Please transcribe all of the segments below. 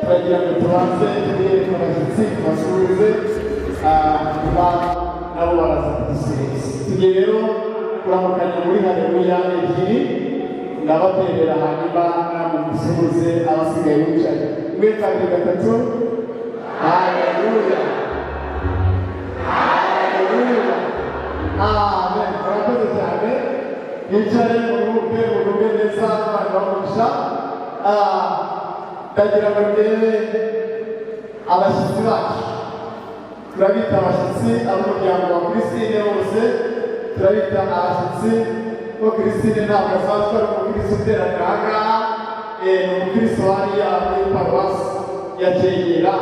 turagira ngo tubanze tubireke abashyitsi tubasuhuze nyuma nabo baraza kudusuhuza. Tugiye rero kuramukanya muri haleluya ebyiri ndabaterera hanyuma namwe musuhuze abasigaye bicaye. Rimwe kabiri gatatu. Haleluya, haleluya, amen. Murakoze cyane, mwicare muruhuke muruhuke neza abantu bamugisha. Ndagira ngo ndebe abashyitsi bacu, turabita abashyitsi ab'umuryango wa Christine bose, turabita abashyitsi bo Christine ntabwo asanzwe ari umukristo uteranira aha ngaha, ni umukristo hariya muri paruwasi ya Cyegera.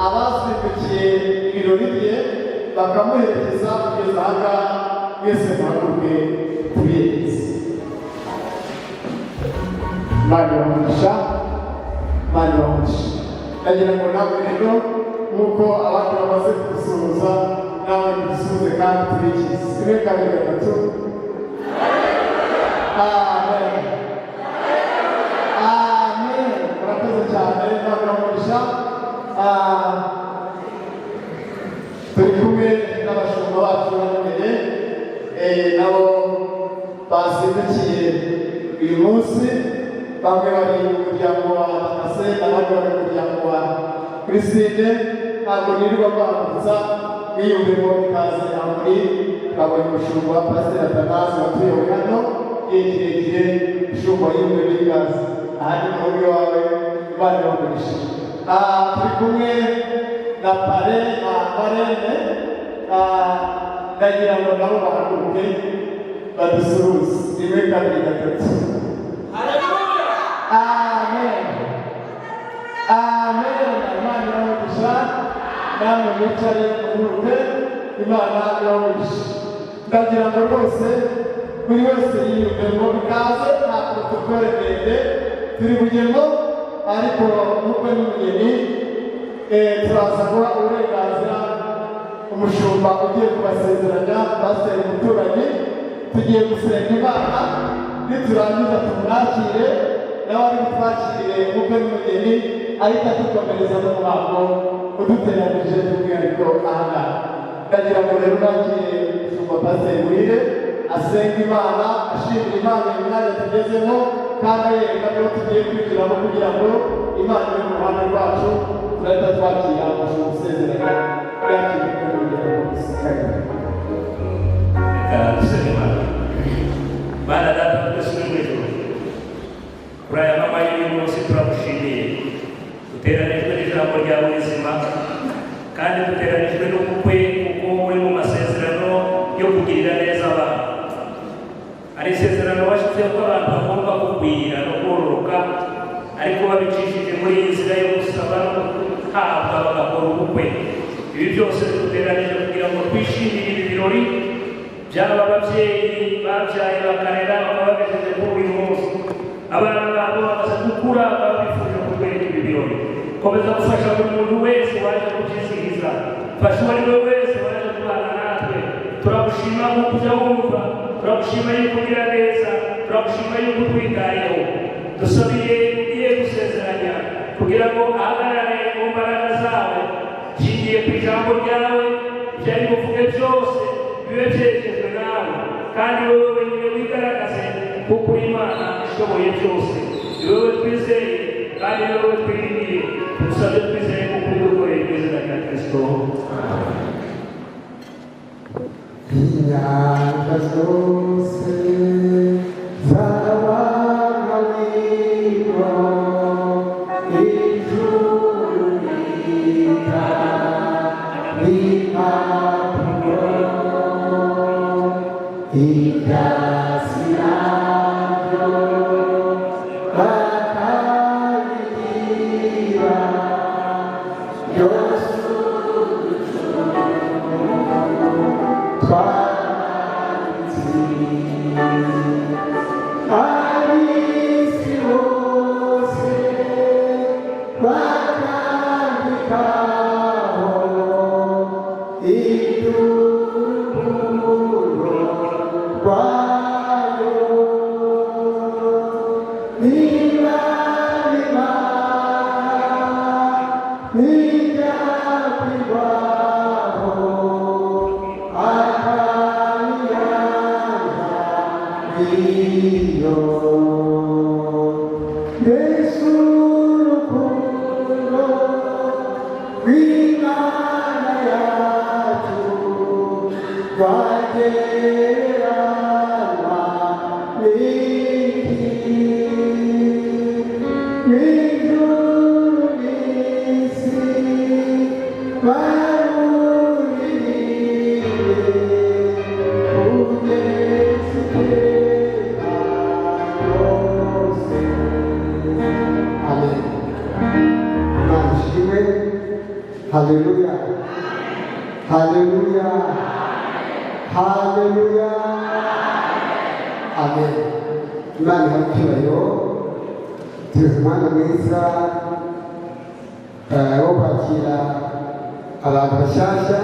Abazindukiye ibirori bye bakamuherekeza kugeza aha ngaha, mwese muhaguruke tubiyegeze. Imana ibamugisha, Imana ibamugisha. Ndagira ngo nawe rero nk'uko abandi bamaze kudusuhuza nawe dusuhuze kandi tubikize. Rimwe kabiri gatatu. Amen, amen. Murakoze cyane, Imana ibamugisha. Turi kumwe n'abashumba bacu hano imbere, nabo bazindukiye uyu munsi. Bamwe bari mu muryango wa Ase, abandi bari mu muryango wa Christine. Ntabwo nirirwa bahagurutsa, mwiyumvemo ikaze aho muri. Twabonye umushumba wa Pasiteri Athanase watuyoboye hano igihe kirekire, umushumba yiyumvemo ikaze. Aha ni mu rugo iwawe, Imana ibamugisha. Turi kumwe na pare na marene, ndagira ngo nabo bahaguruke badusuhuze. Rimwe kabiri gatatu. Amen, amen. Imana ibamugisha, namwe mwicare muruhuke, Imana ibamugisha. Ndagira ngo rwose buri wese yiyumvemo ikaze, nta protokole ndende turi bugemo, ariko nk'uko n'umugeni turaza guha uburenganzira umushumba ugiye kubasezeranya, pasiteri umuturanyi. Tugiye gusenga Imana, niturangiza tumwakire nawe ari butwakire nk'uko n'umugeni, ahita dukomereza n'umuhango uduteranije by'umwihariko aha ngaha. Ndagira ngo rero nakire umushumba Pasiteri Muhire asenga Imana, ashimira Imana mu mwanya tugezemo, kandi yereka ko tugiye kwinjiramo kugira ngo Imana ibe mu ruhande rwacu. Turahita twakira umushumba usezeranya yakira n'umugeni wose. Bana data tudasubira kuri aya mama y'uyu munsi turamushimiye. Duteranijwe n'ijambo rya buzima kandi duteranijwe n'ubukwe kuko muri mu masezerano yo kugirira neza abantu. Ari isezerano washyizeho ko abantu bagomba kugwira no kororoka, ariko babicishije muri iyi nzira yo gusaba no guhabwa bagakora ubukwe. Ibi byose duteranije kugira ngo twishimire ibi birori by'aba babyeyi babyaye bakarera bakaba bagejeje kuri uyu munsi. Abana babo bamaze gukura, bakaba bifuje kutwereka ibi birori. Komeza gufasha buri muntu wese waje kubyizihiza, fasha uwo ari we wese waje kubana natwe. Turagushima kuko ujya wumva, turagushima yuko ugira neza, turagushima yuko utwitayeho. Dusabiye ugiye gusezeranya kugira ngo ahagarare mu mbaraga zawe, nshingiye ku ijambo ryawe, ibyo ari buvuge byose bibe byejejwe nawe, kandi wowe wenyine wigaragaze kuko uri Imana ishoboye byose. Ni wowe twizeye kandi ni wowe twiringiye, tugusabye twizeye kuko udukoreye mu izina rya Kristo. Inyanja zose z'abahanirwa, ijuru rikabipapuro, ibyatsi nabyo bakabirira, byose uducungu twanditse Hallelujah. Hallelujah. Hallelujah. Amen. Imana ihakibayo tuzi umwanya mwiza wo kwakira abantu bashyashya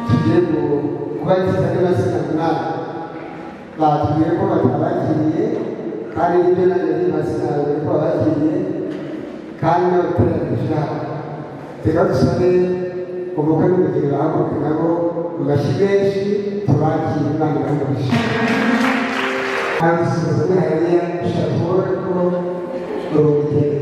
tugiye kubagiza n'amazina munani batubwiye ko batabakiriye kandi n'ibyo nanjye n'amazina ko babakiriye kandi n'abateranije hano reka dusabe umukwe n'umugeni bahaguruke nabo mu mashyi menshi tubakire Imana ibamurishe kandi dusoza n'ihariya dushaka kubona ko urugendo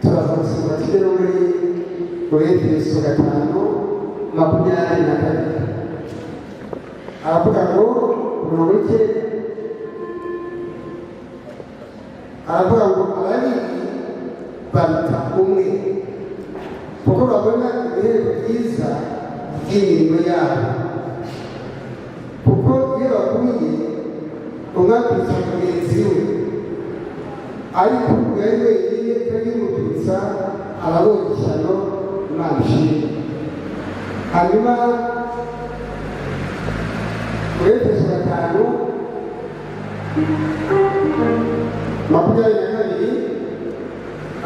turaza gusura tugere muri Efeso 5:22 aravuga ngo urubuke aravuga ngo ababiri baruta umwe kuko babona ibihembo byiza by'imirimo yabo kuko iyo baguye umwe akurikiza mugenzi we ariko ubwari wenyine utagimukuriza ababonye ishyano Imana ishimwe hanyuma muri Efeso 5:22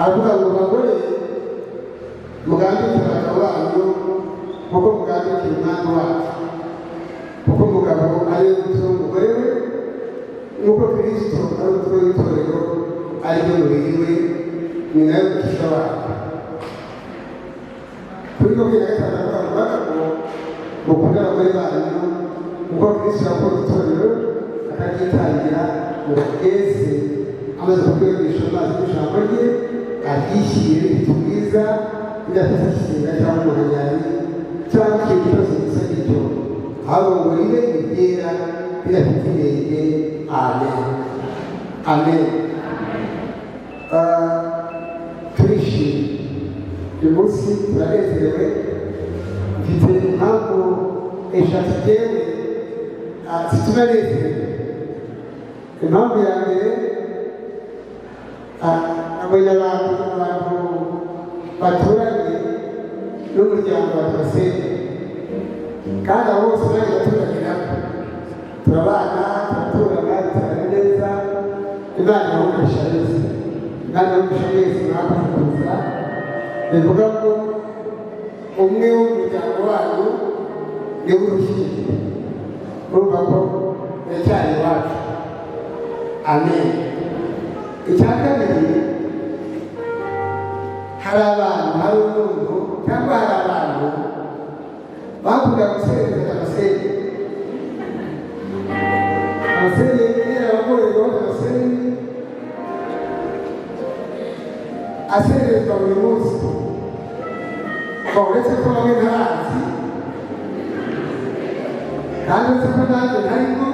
aravuga ngo bagore mugandukire abagabo banyu kuko mugandukira umwami wacu kuko umugabo ari we mutwe w'umugore we nk'uko Kristo ari umutwe w'itorero ari we mubiri we ni nawe mukiza wacu kuri 23 aravuga ngo mukunde abagore banyu kuko Kristo yakoze itorero akaryitangira ngo yese amaze kubwigisha amazi y'ijambo rye aryishyire ritubwiza bidafite ikizinga cyangwa umuhanyari cyangwa ikintu cyose gisa gityo ahubwo ngo ribe iryera bidafite inenge. Amen. Amen. Turishimye uyu munsi turanezerewe mfite impamvu eshatu jyewe zitunanezerewe. Impamvu ya mbere abonye abantu baturanye n'umuryango wa Damascene kandi abo bose bari baturaniramo turabana turaturana duturana neza. Imana ibamugisha neza, Imana ibamugisha neza mwakuza bivuga ngo umwe w'umuryango wanyu niwe urushyigikira urumva ko yacyari iwacu. Amen. Icya kabiri hari abantu hari umuntu cyangwa hari abantu bakunda gusereza Damascene. Damascene yari abagore ba Damascene aserezwa buri munsi uretse ko bamwe ntarazi kandi uretse ko nanjye ntarimo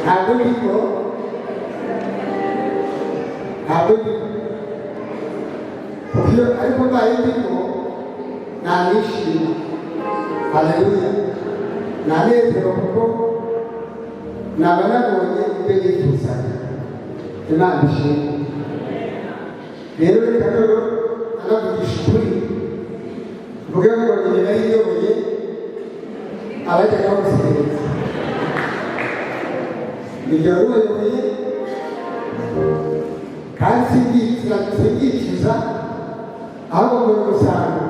ntabwo ndimo ariko mbaye ndimo nanishima. Haleluya. Nanezerwa kuko naba nabonye ibyo nifuzaga. Imana ishimwe. Rero reka anavugisha ukuri mvuge ngo njye nariyoboye abajyaga bamusekereza iryo ruyoboye kandi singyikiza ahubwo ngo umusaruro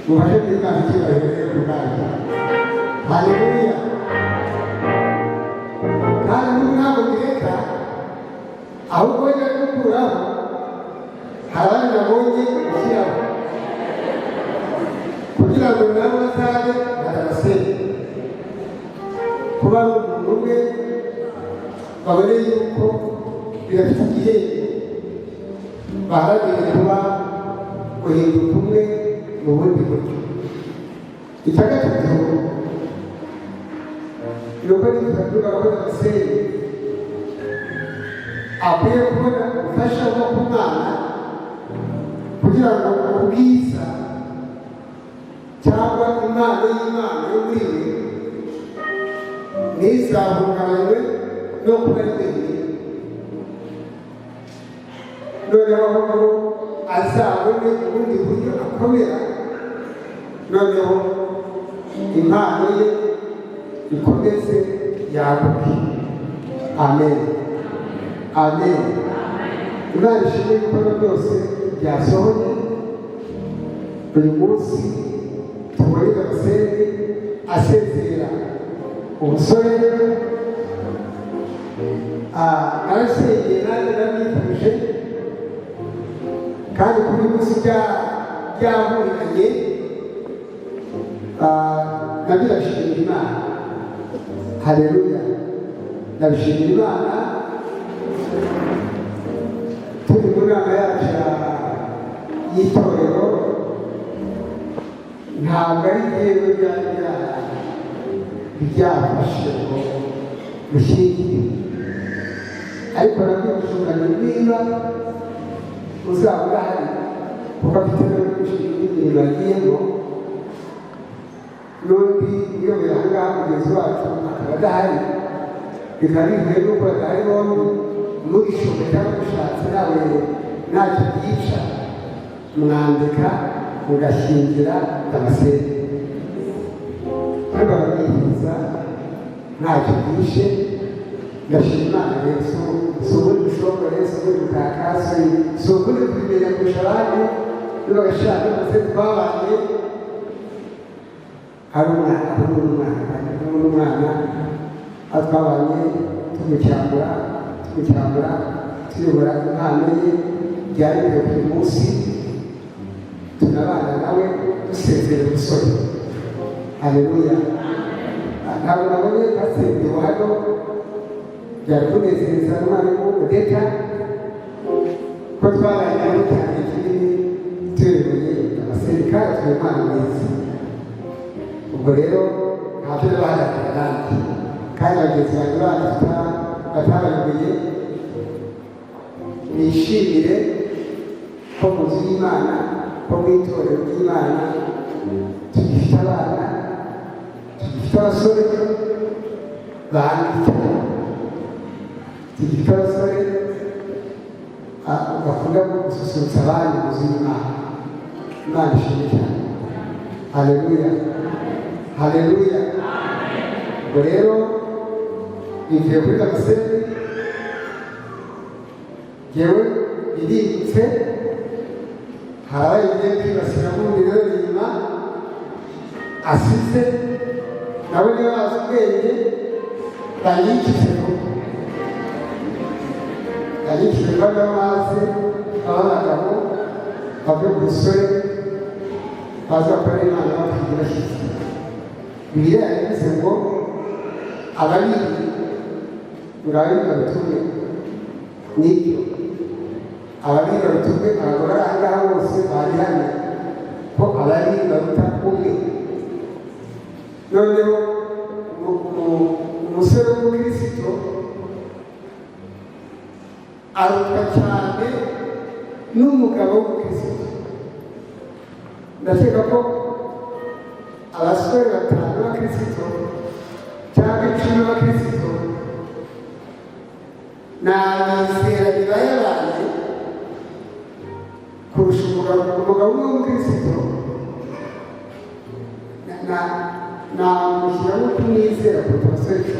mubashe kwitanga icyubahiro rero ubwanjye. Haleluya. kandi ntabwo bireka ahubwo wenda gukuraho hari abandi nabonye gushyiraho kugira ngo nabo bazabe barabasenya kuba ari umuntu umwe babone yuko birafite igihembo baharanire kuba guhinduka umwe mu bundi buryo. Icya gatatu ni uko niba abona abasenyi akwiye kubona ubufasha bwo ku mwana kugira ngo ubwiza cyangwa impano y'Imana yo muri we ntizahungabanywe no kuba ari wenyine, noneho ngo azabone ubundi buryo akomera, noneho impano ye ikomeze yaguke. Amen. Amen. Imana ishimwe ibikorwa byose byasohoye uyu munsi. Tubonye Damascene asezera umusore narasengeye nanjye namwifuje kandi kuri munsi byahuriranye nabyo ndabishimira Imana. Haleluya. Ndabishimira Imana. Turi mu nama yacu y'itorero ntabwo ari yewe byafashe ngo mushyingire, ariko nabyo gushunganya niba uzaba urahari kuko afite n'imirimo agiyemo, n'undi uyobora aha ngaha mugenzi wacu akaba adahari, bikaba bivuye n'uko badahari bombi mugishoboye cyangwa mushatse nawe ntacyo byica mwandika mugashyingira Damascene. Ariko barabyifuza ntacyo byishe. Ndashima Imana rero si ubundi bushobora si ubundi butaka si ubundi kubimenya kurusha abandi. Niba bagashaka Damascene twabanye hari umwana aho twabanye tumucyambura tuyobora impano ye byari biri buri munsi, tunabana nawe dusezera umusore. Haleluya. Ntabwo nabonye pasiteri hano byari kunezeza n'umwarimu Odeta ko twabaye nawe cyane kinini tuyoboye Damascene kandi turi impano mwiza. Ubwo rero ntacyo bahagarara abandi kandi bagenzi banjye bandi batabayoboye bishimire ko mu nzu y'Imana ko mu itorero ry'Imana tugifite abana, tugifite abasore bandika, tugifite abasore bakunda gususurutsa abandi mu nzu y'Imana. Imana ishimwe cyane. Haleluya. Haleluya. Ubwo rero bivuye kuri Damascene yewe iributse harabaye igihe kwibasira n'ubundi rero inyuma asize nabo niba bazi ubwenge bayikije bava amazi ab'abagabo bave ku musore baza bakorera Imana bakwiye bashyitsi. Bibiliya yavuze ngo ababiri ngaho babitumwe n'ibyo ababiri babitumwe abagore aha ngaha bose bagihamya ko ababiri baruta umwe. Noneho umusore w'umukristo arutwa cyane n'umugabo w'umukristo. Ndakeka ko abasore batanu b'abakristo cyangwa 10 b'abakristo n'abizera bibayabaye kurusha umugabo w'umukristo namushyira no kumwizera kuruta abasore 10.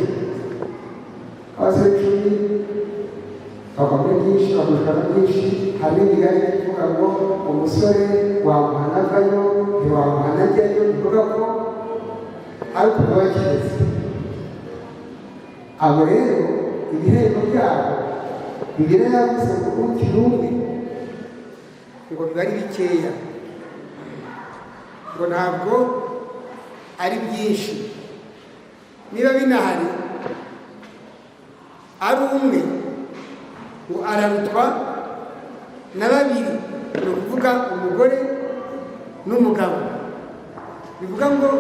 abasore 10 bakora byinshi bakora byinshi hari n'igare kivuga ngo umusore wamuhanagayo ntiwamuhanajyayo bivuga ko ari kubakiriza abo rero ibihembo byabo bigira yavuze ngo ukiri umwe ngo biba ari bikeya ngo ntabwo ari byinshi niba binahari ari umwe ngo ararutwa na babiri ni ukuvuga umugore n'umugabo bivuga ngo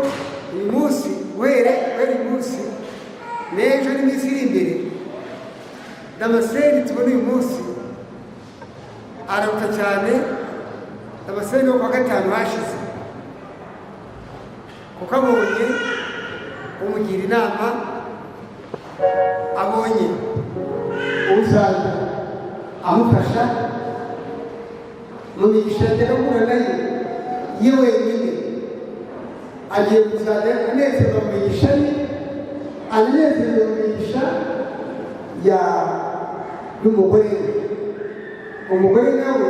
uyu munsi guhera uyu munsi n'ejo n'iminsi iri imbere Damascene tubona uyu munsi araruta cyane Damascene wo kwa gatanu hashize kuko abonye umugira inama abonye uzaza amufasha mu migisha agera guhura nayo ye wenyine agiye kuzajya anezerwa mu migisha ye anezerwa mu migisha y'umugore we umugore nawe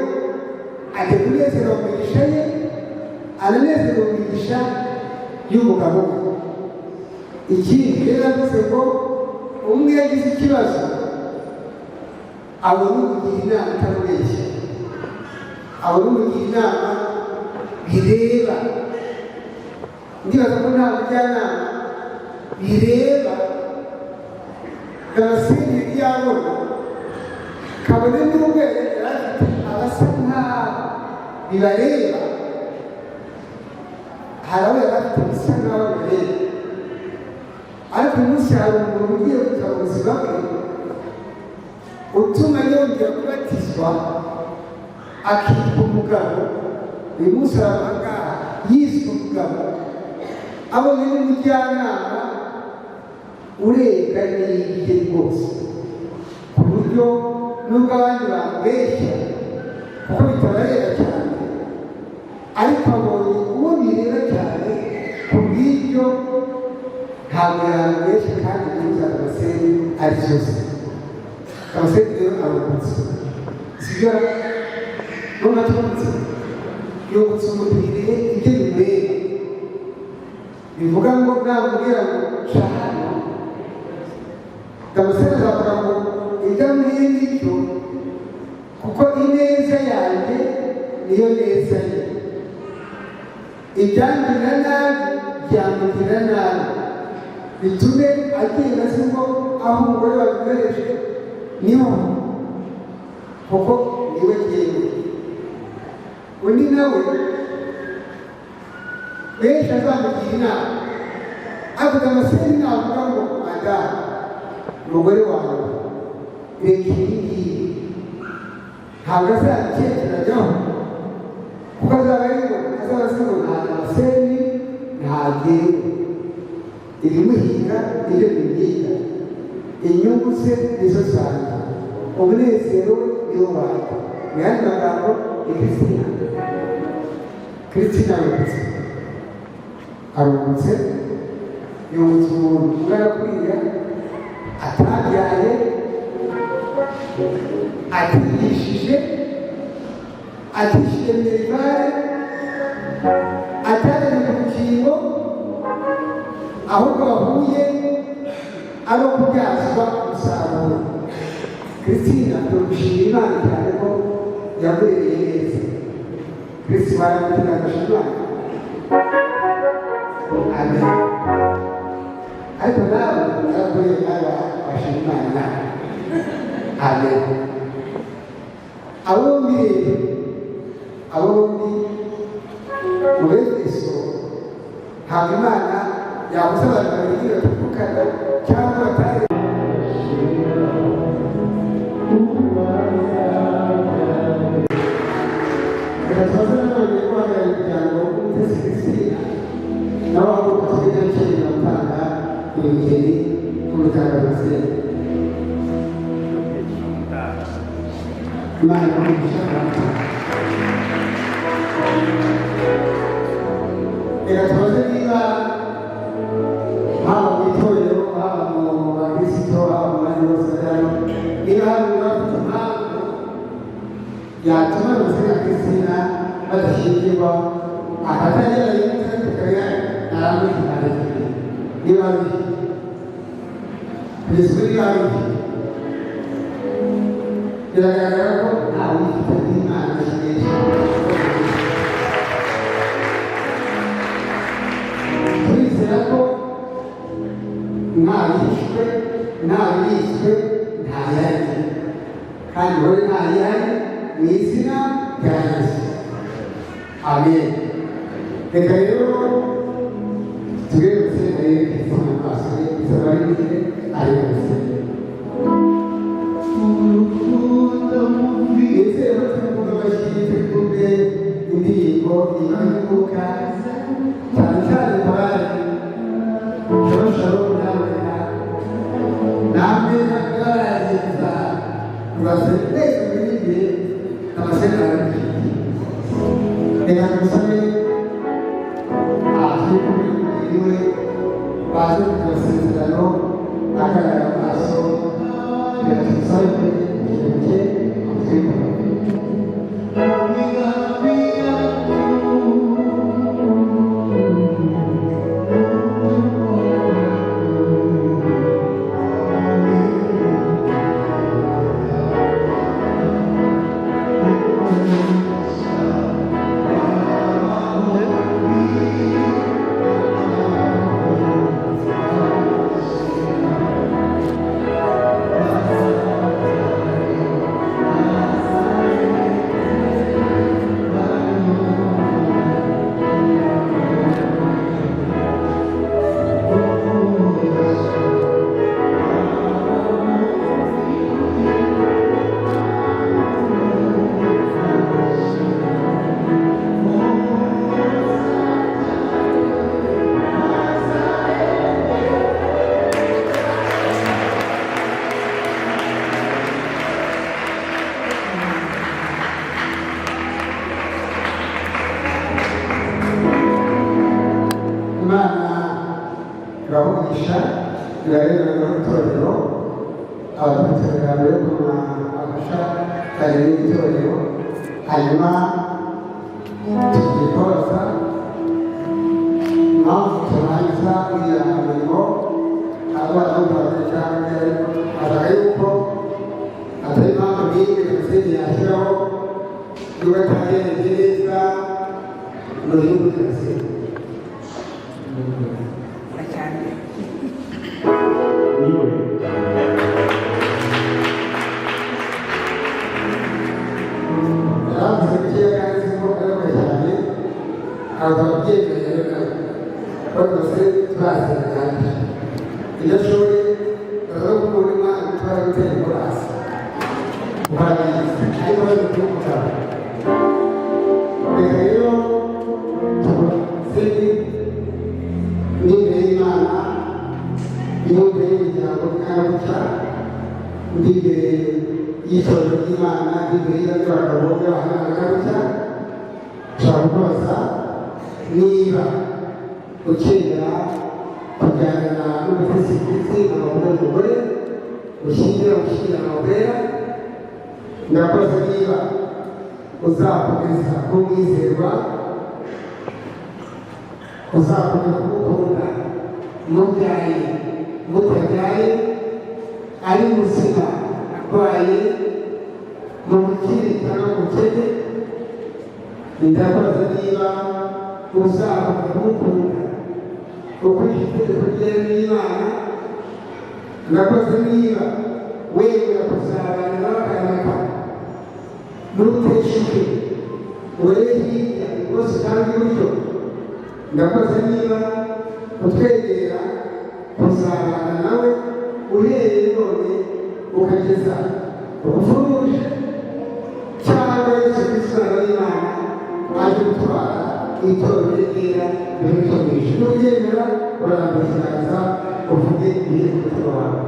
ajya kunezerwa mu migisha ye ananezerwa mu migisha y'umugabo we ikindi rero avuze ngo umwe yagize ikibazo abona umugira inama itamubeshya abona umugira inama bireba ndibaza ko nta mujyanama bireba Damascene yari yabona kabone n'ubwo yari afite abasa nk'aho bibareba hari abo yari afite bisa nk'aho bibareba ariko uyu munsi hari umuntu ugiye kugira ubuzima bwe utuma yongera kubatizwa akitwa umugabo uyu munsi arahangaha yiswe umugabo abonye n'umujyanama urebwa n'ibye rwose ku buryo nubwo abandi bamubeshya kuko bitabareba cyane ariko abonye uwo bireba cyane ku bw'ibyo ntabwo yamubeshya kandi kuza Damascene ari zose Damascene rero arokotse sibyo n'umatubutse yobutse umubwiriye ibyo bimureba bivuga ngo namubwira ngo shahano Damascene azavuga ngo idamuhiye n'ibyo kuko ineza yanjye niyo neza ye ibyangirira nabi byamugirira nabi bitume agenda azi ngo aho umugore wabigereje niho kuko niwe jyewe undi nawe benshi azamugira inama ariko Damascene navuga ngo madame umugore wawe reka iyi ngiyi ntabwo azabitekerajyaho kuko azaba ari ngo azaba azi ngo nta Damascene ntagewe ibimuhinga nibyo bimuhinga inyungu ze nizo zanjye umunezero niwo wanjye mu yandi magambo ni Christina arungutse yungutse umuntu ungana kuriya atabyaye atigishije atishije minerivare atajyanye ku rukingo ahubwo bahuye ari ukubyazwa umusaruro Christina turgushimira Imana cyane ko yaguhereye neza Christina baramutira agashima amen ariko nawe yaguhereye nawe bashima Imana amen abo bombi mu Efeso ntabwo Imana yabuze abantu babiri batandukana cyangwa batari Gracias a Dios, yo voy a dialogo con Cristina. No vamos a hacer el chino para que me con cada vez. Mano, gracias a Dios, vamos a Victoria, vamos a Cristo, vamos a Dios. yatuma amasezerano ya Kristina badashyingirwa akatagera y'umutwe tukaya naramwitana niba bifite kugeza kuri niba bifite biragaragara ko ntawe uyifite n'Imana ashimisha turizera ko ntabihishwe ntabibitswe ntayari kandi wowe ntayari mu izina rya Yesu amen. Reka rero tugeze Kristo mu maso ye isaba rimwe ari hose ese batuvuga bashyitse kumbe indirimbo imanuka cyane cyane bari Shalom namwe nagaragiza bazende ibindi amasezerano reka dusabe ahubwo baje kumasezerano agaragara amaso reka dusabe hanyuma tukikoza impamvu turangiza uriya murimo abana b'abaturage avuga yuko atari impamvu n'imwe Jenoside yashyiraho niba atagenze neza mu gihugu cyose iyo ashoboye baravuga ko muri mwana gutwara gutera ikorasi ubarangiza ariko baje kumukara reka rero tubasenge n'imbere y'Imana n'imbere y'imiryango n'abaca n'imbere y'itorero ry'Imana n'imbere y'abagabo n'abahanga n'abaca ushobora kubaza niba ukenera kujyana n'umukozi n'umugore ushingira amabwera ndakoze niba uzakomeza kumwizerwa uzakomeza kumukunda mubyaye mutabyaye ari muzima arwaye mu bukire cyangwa mu bukene ndakoze niba uzakomeza kumukunda ukurikije itegeko ry'Imana ndakoze niba wemera kuzabana n'abakarama n'uteshuke urebe hirya rwose kandi iburyo ndakoze niba utwegera kuzabana nawe uhereye none ukageza ubuvuje cyangwa Yesu Kristo n'Imana aje gutwara itorero ryera n'ibitomisha n'ubyemera urarambura ikiganza uvuge ibiri ku mutima wawe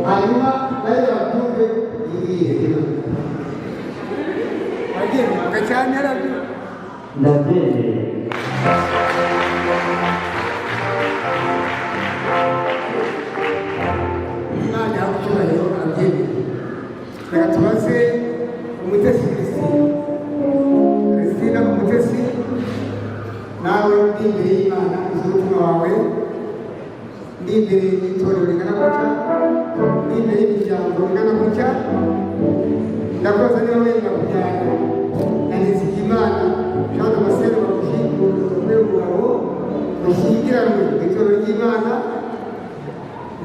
hanyuma nayo babyumve ibihe agenda cyane arabyumva ndabyemeye. Imana yawe icyubahiro arabyemeye. Reka tubaze umutesi Christina, umutesi nawe uri imbere y'Imana uzi umutima wawe, uri imbere y'itorero rigana gutya, uri imbere y'imiryango igana gutya, ndakoze niba wenda kujyana na Nizigimana Jean Damascene bamushyinguye umugabo mushyingiranwe mu itorero ry'Imana,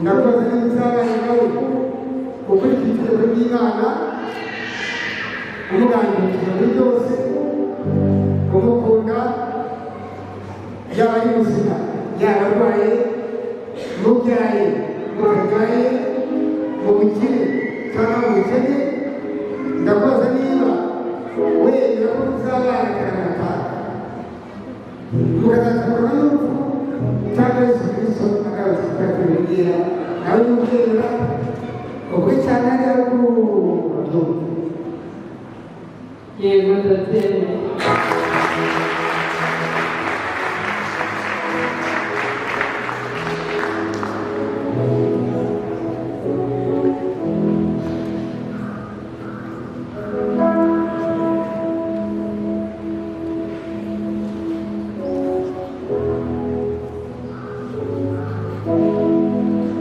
ndakoze niba uzabana nawe ukurikije itegeko ry'Imana, umugandukira muri byose, umukunda yaba ari muzima yaba arwaye, mubyaye mutarwaye, mu bukire cyangwa mu bukene, ndakoze niba wemera ko uzabana akaramata mukazakorwa n'urupfu cyangwa Yesu Kristo akaza akatubwira nawe n'ubyemera ukuri cyane ari akubyumva. Yego ndabyemeye.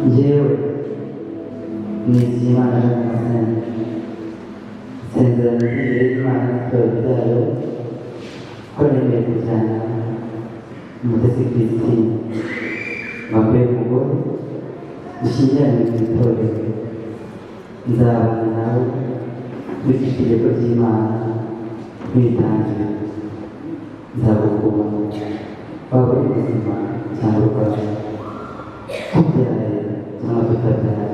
Njyewe Nizigimana Jean Damascene nsezerano imbere y'Imana n'itorero ryayo ko nemeye kujyana umutesi Christine wambaye umugore dushyingiranywe mu itorero, nzabana nawe nkurikije itegeko ry'Imana nkwitangiye, nzagukunda waba uri muzima cyangwa urwaye, tubyaye cyangwa tutabyara,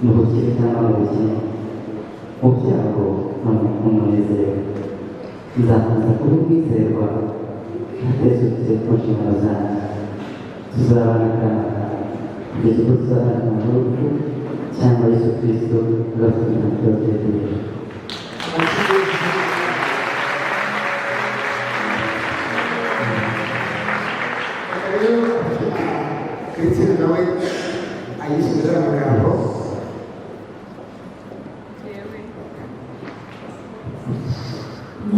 mu bukire cyangwa mu bukene, mu byago no mu munezero, nzakomeza kuba umwizerwa ntateshutse ku nshingano zanjye, tuzabana akaramata kugeza ubwo tuzabana mu rupfu cyangwa Yesu Kristo agapfira mu byo byegereje. Christine nawe ayisubiza amagambo.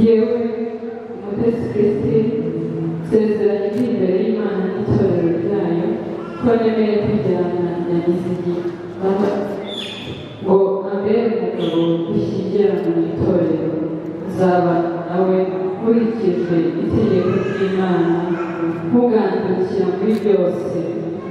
Yewe umutesi Christine nsezeranye iri imbere y'Imana n'itorero ryayo ko nemeye kujyana na Nizigimana ngo ambere umugabo dushyingiranywe mu itorero, nzabana nawe nkurikije itegeko ry'Imana, nkugandukira muri byose,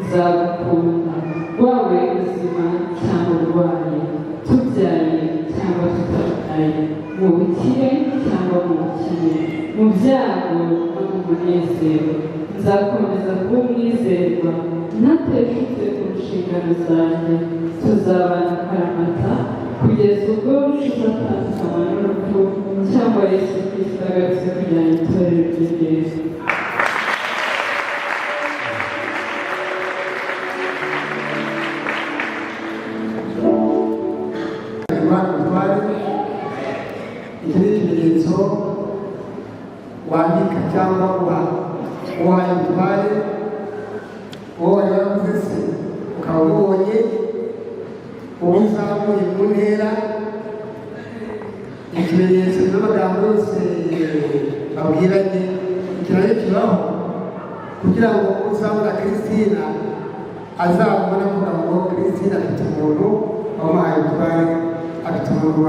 nzagukunda waba ubuzima cyangwa urwaye, tubyaye cyangwa tutabyaye, mu bukire cyangwa mu bukene, mu byago no mu munezero, nzakomeza kuba umwizerwa ntateshutse ku nshingano zanjye, tuzabana akaramata kugeza ubwo tuzatandukanywa n'urupfu cyangwa Yesu Kristo agarutse kujyana itorero ry'Yesu. Iki ni ikimenyetso wandika cyangwa uwaye utware, uwo wari waravuze se ukaba ubonye uwo uzamuye mu ntera, ikimenyetso n'amagambo yose babwiranye ikiraro kibaho kugira ngo uzamura Christina azabona avuga ngo Christina afite umuntu wamuhaye utware, afite umuntu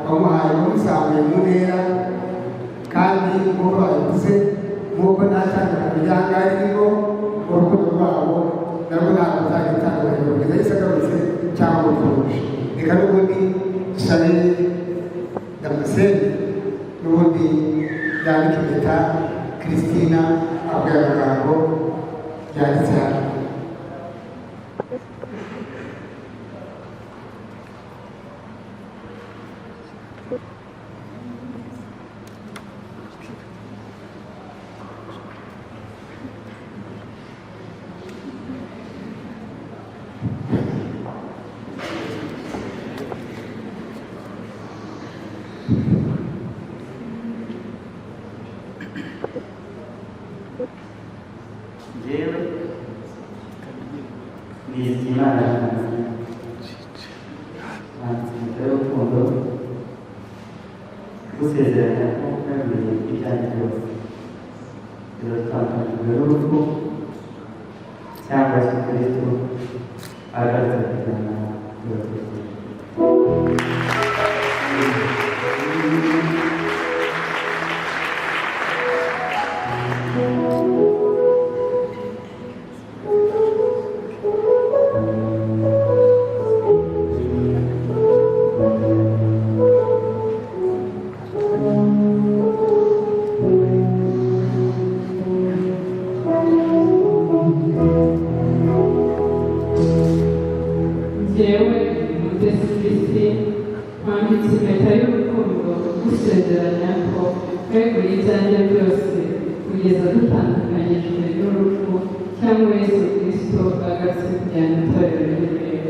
wamuhaye umuzamuye mu ntera, kandi nk'uko babivuze nk'uko nta tandukanye ryangari ririho, urukundo rwabo narwo ntabwo ruzajya rutandukanye kugeza Yesu agarutse cyangwa urupfuje. Reka n'ubundi dusabe Damascene n'ubundi yandika impeta Christina abwira amagambo yanditse hano. gusezeranya ko kabiri ibyanjye byose biratandukanyijwe n'urupfu cyangwa se Kristo agaragaza kujyana n'abakozi. Njyewe Mutesi Christine nkwambitse impeta y'urukundo gusezeranya ko weguye ibyanjye byose kugeza dutandukanyijwe n'urupfu cyangwa Yesu Kristo agarutse kujyana itorero ry'imbere.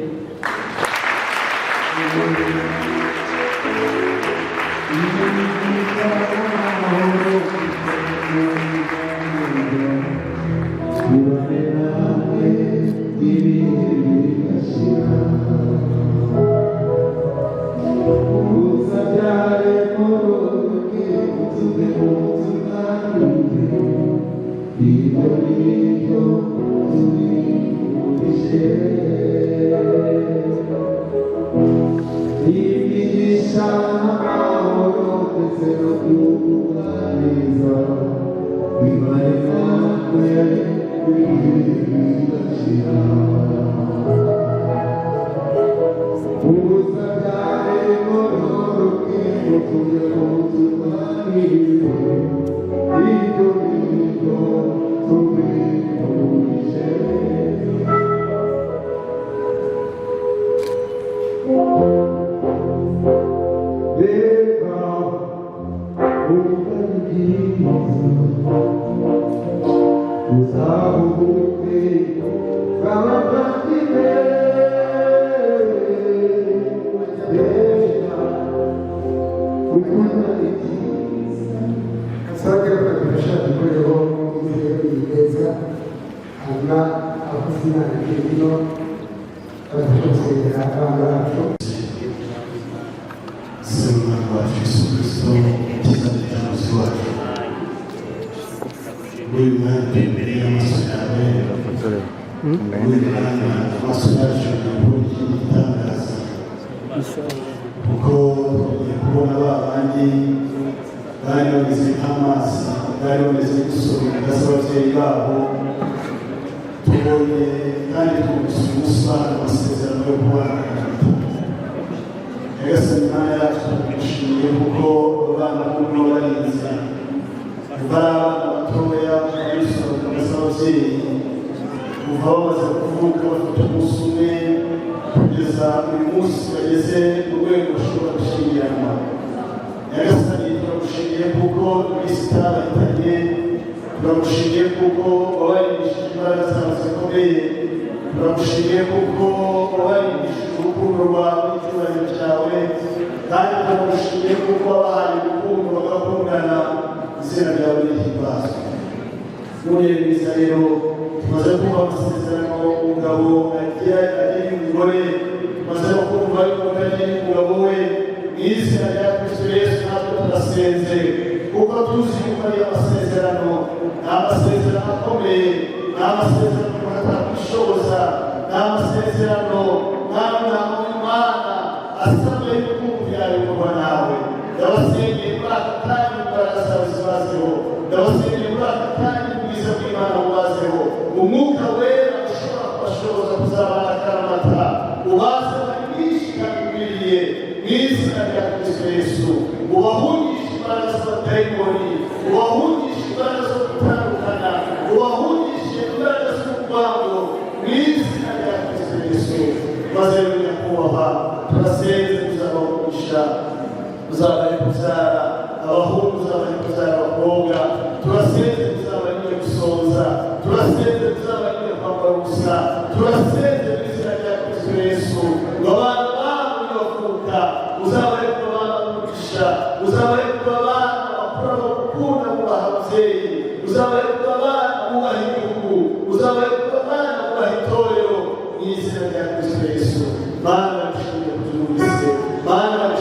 Mana,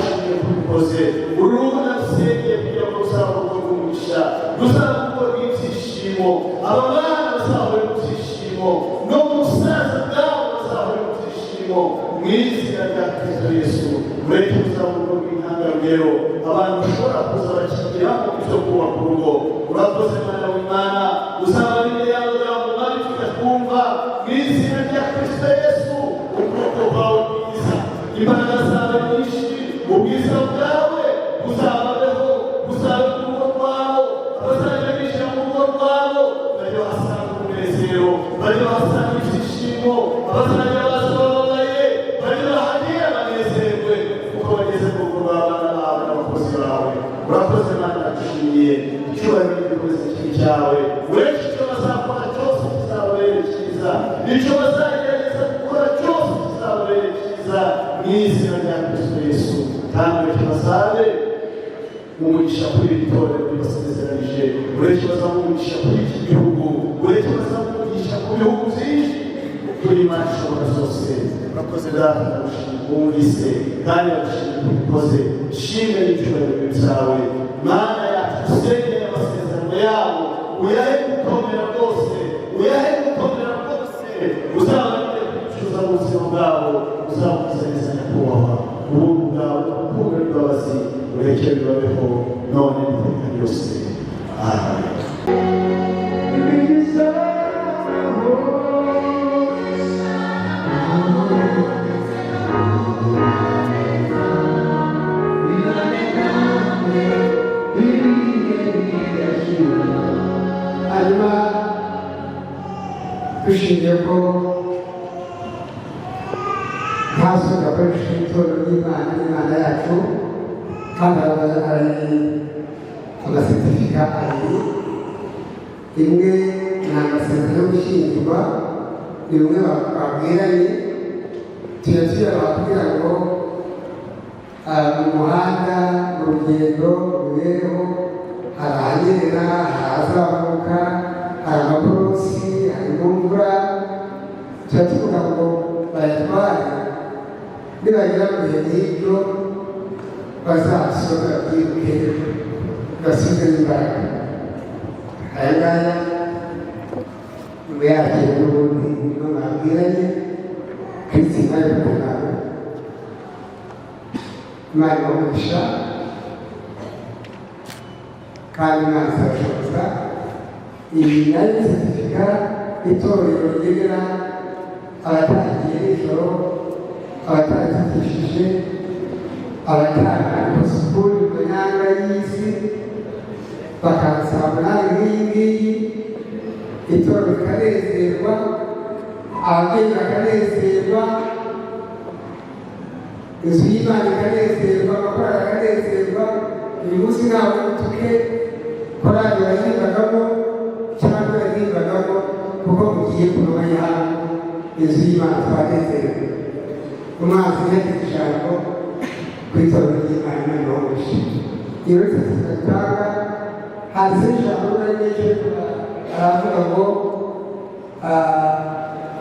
rero abantu bashobora kuza bakigiramo ibyo kubaka urugo. Urakoze mwana w'Imana, uzaba imbere yawe mwami tukakumva mu izina rya Kristo Yesu. Ukuboko kwawe bwiza, imbaraga zawe nyinshi, ubwiza bwawe buzababeho, buzabe ku rugo rwabo, abazajya bishyira mu rugo rwabo bajye bahasanga umunezero, bajye bahasanga ibyishimo, abazajya baza bababaye bajye bahagera banezerwe kuko bageze ku rugo rw'abana bawe n'abakozi bawe. Urakoze Mana, ndagushimiye icyubahiro n'igikoresho cyawe. Uretse icyo bazakora cyose kizababere cyiza, icyo bazagerageza gukora cyose kizababere cyiza mu izina rya Kristo Yesu. Kandi ureke bazabe umugisha kuri iri torero ribasezeranije, ureke bazamugisha kuri iki gihugu, ureke bazamugisha ku bihugu byinshi kuri Imana ishobora zose. Urakoze Data, ndagushimira wumvise kandi ndagushimira ko ubikoze. Shimwe n'icyubahiro cyawe Mana yacu, usengere amasezerano yabo, uyahe gukomera rwose, uyahe gukomera rwose, uzabarinde kwicuza mu buzima bwabo, uzabuzaneza nyakubahwa ubuntu bwawe urukundo rw'imbabazi ureke bibabeho none n'iteka ryose. Amen. hanyuma dushingiye ko nta soni akoresha itorero ry'Imana yacu, kandi hari amasertifika abiri. Imwe ni amasezerano yo gushyingirwa, ni bimwe babwiranye tuyashyira bakubwira ngo mu muhanda, mu rugendo, mu mibereho hari ahanyerera, hari ahazamuka, hari amakorosi, hari imvura. tuba tuvuga ngo bayatware, nibagera mu bihe nk'ibyo bazasora byibuke basubize imbaraga. aya ngaya nyuma yakira n'ubundi niyo babwiranye Kristo nawe nawe Imana ibamugisha kandi Imana izabashoboza. Iyi nayo seritifika itorero rigenera abatangiye nijoro, abatazikishije, abatanga sikuru mu nyanja y'isi bakansaba nawe nk'iyi ngiyi, itorero rikanezerwa, ababyeyi bakanezerwa, inzu y'Imana ikanezerwa, abakorera bakanezerwa. uyu munsi ntabwo utuke korali yaririmbagamo cyangwa yaririmbagamo, kuko mugiye kumenya hano inzu y'Imana twanezerewe. umwanzi yagize ijambo ku itorero ry'Imana n'ubushi. iyo rero tugatanga hanze ijambo n'anyeshe aravuga ngo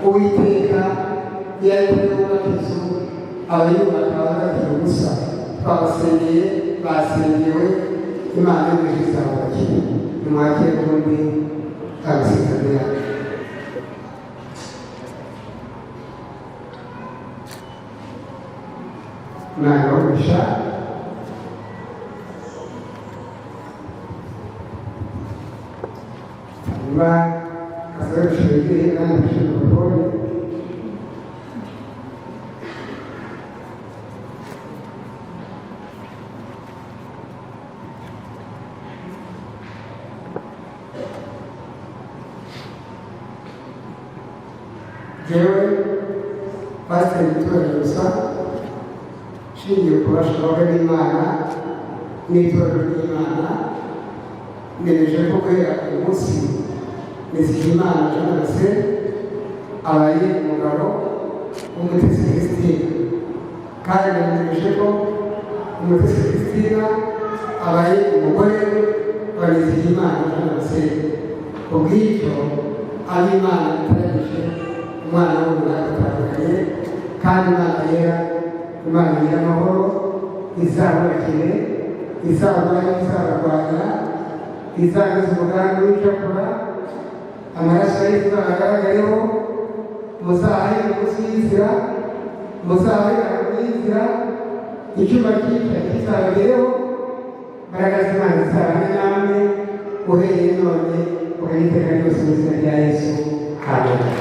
Uwiteka yagiye kubaka inzu, abayubaka bagagira ubusa. twabasengeye, basengewe, Imana y'ubujiji izabubakira. nimwakire ubundi amasezerano yacu. Imana ibamugisha. hanyuma kazarisha igihe kandi gushinga ubutore. Jewe pasiteri itorero gusa nshingiye ku bashoboka n'Imana n'itorero ry'Imana, nemeje ko guhera uyu munsi Nizigiyimana Jonase abaye umugabo w'Umutesi Christine, kandi nemeje ko Umutesi Christine abaye umugore wa Nizigiyimana Jonase. ubw'icyo ab'Imana itoranyije umwana w'umuntu atandukanye, kandi Imana yera, Imana y'amahoro izabubakire, izarwanya, izarwanya, izageza umugambi w'icakora, amaraso ye agaragareho, muzahahira munsi y'inzira, muzahahira mu y'inzira, icyuma cyica kizabagereho, garagaza imana izabane namwe uhereye none uhereye iteka ryose mu izina rya yesu amen.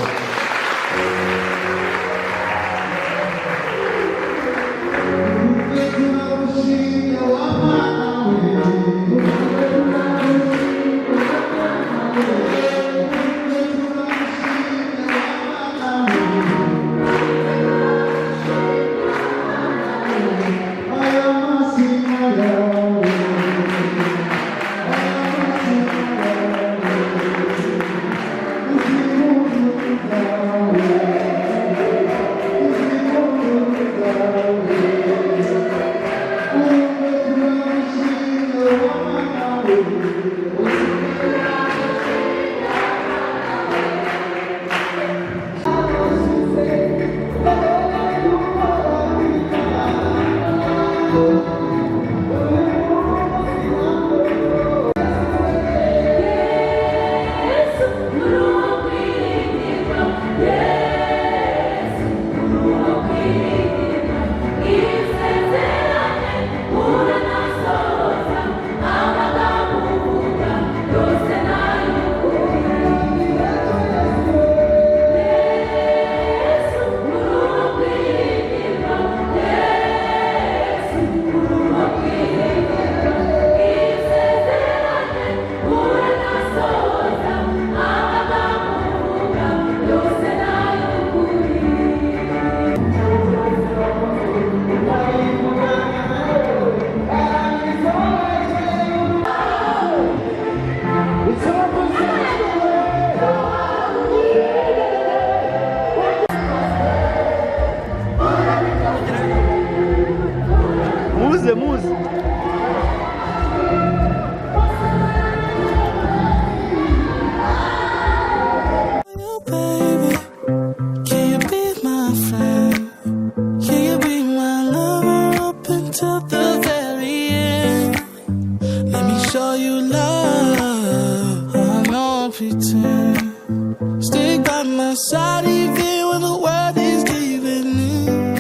Stick by my side even when the world is giving in.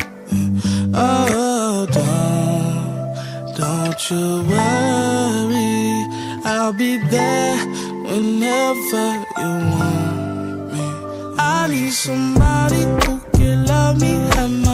Oh, don't you worry, I'll be there whenever you want me. I need somebody who can love me at my